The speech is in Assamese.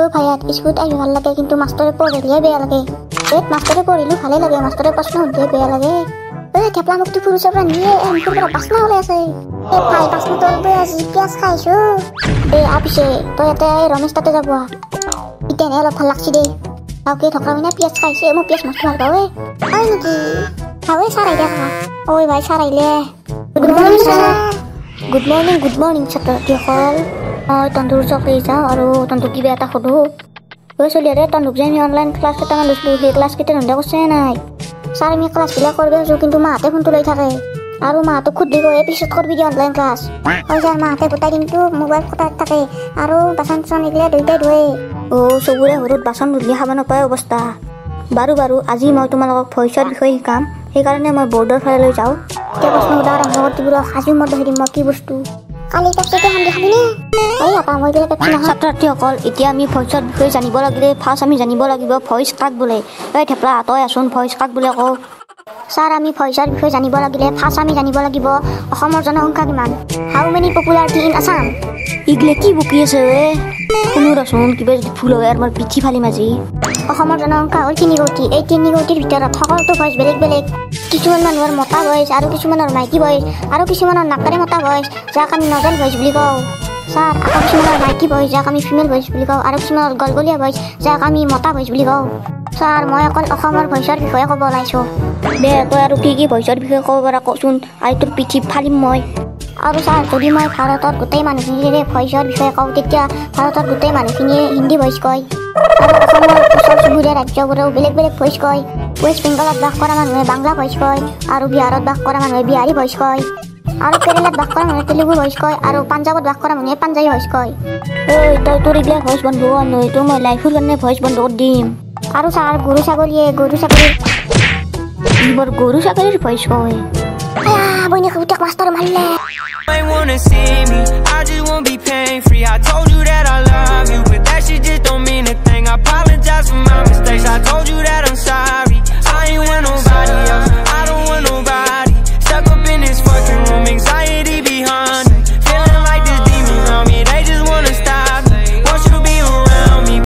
ও ভাইয়াত স্কুলত আহি ভাল লাগে কিন্তু মাষ্টৰে পঢ়িলে বেয়া লাগে মাষ্টৰে পঢ়িলে ভালে লাগে মাষ্টৰে প্ৰশ্ন সুধিলে বেয়া লাগে থেপলা মুক্তি ফুৰুচৰ পৰা নিয়ে এমকুৰ পৰা বাচনা ওলাই আছে ভাই বাচনা তলবে আজি পিয়াজ খাইছো আপিছে তই ইয়াতে ৰমেশ তাতে যাব ইতেনে অলপ ভাল লাগছি দেই আউকে থকা মানে পিয়াজ খাইছে মই পিয়াজ মাছ ভাল পাওঁ হয় নেকি হয় ছাৰ আইডিয়া খা ঐ ভাই ছাৰ আহিলে গুড মৰ্ণিং ছাত্ৰসকল মই তন্দুৰ চকৰি যাওঁ আৰু তন্দুক কিবা এটা সোধো চলি আৰে তন্দুক যে আমি অনলাইন ক্লাছ কেইটামান লৈছিলোঁ সেই ক্লাছ কেইটা ধন্দা কৰিছে নাই ছাৰ আমি ক্লাছবিলাক কৰিব আছোঁ কিন্তু মাহঁতে ফোনটো লৈ থাকে আৰু মাহঁতক সুধিব এই পিছত কৰিবি দিয়া অনলাইন ক্লাছ হয় ছাৰ মাহঁতে গোটাই দিনটো মোবাইল কটাত থাকে আৰু বাচন চাচন এইগিলা দুইটাই ধুৱে চবৰে ঘৰত বাচন ধুলে খাব নাপায় অৱস্থা বাৰু আজি মই তোমালোকক ভইচৰ বিষয়ে শিকাম সেইকাৰণে মই বৰ্ডৰ ফালে লৈ যাওঁ এতিয়া প্ৰশ্ন সোধা আৰম্ভ কৰিবলো আজি মই দেখি দিম মই কি বস্তু কালি পেপচিটো খাম দেখাবিনে এই আপা মই বোলে পেপচি নাখাওঁ ছাত্ৰীসকল এতিয়া আমি ভইচৰ বিষয়ে জানিব লাগিলে ফাৰ্ষ্ট আমি জানিব লাগিব ভইচ কাক বোলে এই থেপলা তই আছোন ভইচ কাক বোলে কওঁ ছাৰ আমি ভইচৰ বিষয়ে জানিব লাগিলে ফাৰ্ষ্ট আমি জানিব লাগিব অসমৰ জনসংখ্যা কিমান হাউ মেনি পপুলাৰিটি ইন আছাম ইগলে কি বকি আছে কোনো ৰচোন কিবা যদি ভুল হয় আৰু মোৰ পিঠি ফালি মাজি অসমৰ জনসংখ্যা হ'ল 3 কোটি এই 3 কোটিৰ ভিতৰত সকলোতো ভইচ বেলেগ বেলেগ কিছুমান মানুহৰ মতা ভইচ আৰু কিছুমানৰ মাইকী ভইচ আৰু কিছুমানৰ নাকাৰে মতা ভইচ যাক আমি নজল ভইচ বুলি কওঁ ছাৰ আকৌ কিছুমানৰ মাইকী ভইচ যাক আমি ফিমেল ভইচ বুলি কওঁ আৰু কিছুমানৰ গলগলীয়া ভইচ যাক আমি মতা ভইচ বুলি কওঁ ছাৰ মই অকল অসমৰ ভইচৰ বিষয়ে ক'ব ওলাইছোঁ দে তই আৰু কি ভইচৰ বিষয়ে ক'ব পাৰা কচোন আৰু তোৰ পিঠি ফালিম মই আৰু ছাৰ যদি মই ভাৰতত গোটেই মানুহখিনিৰে ভইচৰ বিষয়ে কওঁ তেতিয়া ভাৰতত গোটেই মানুহখিনিয়ে হিন্দী ভইচ কয় আৰু অসমৰ ওচৰ চুবুৰীয়া ৰাজ্যবোৰেও বেলেগ বেলেগ ভইচ কয় ৱেষ্ট বেংগলত বাস কৰা মানুহে বাংলা ভইচ কয় আৰু বিহাৰত বাস কৰা মানুহে বিহাৰী ভইচ কয় আৰু কেৰেলাত বাস কৰা মানুহে তেলেগু ভইচ কয় আৰু পাঞ্জাৱত বাস কৰা মানুহে পাঞ্জাবী ভইচ কয় তই তোৰ এইবিলাক ভইচ বন্ধ কৰ নহয় তোৰ মই লাইফৰ কাৰণে ভইচ বন্ধ কৰি দিম আৰু ছাৰ গৰু ছাগলী এইবোৰ গৰু ছাগলীৰ ভইচ কয় বৈনিক মাষ্টৰ মাৰিলে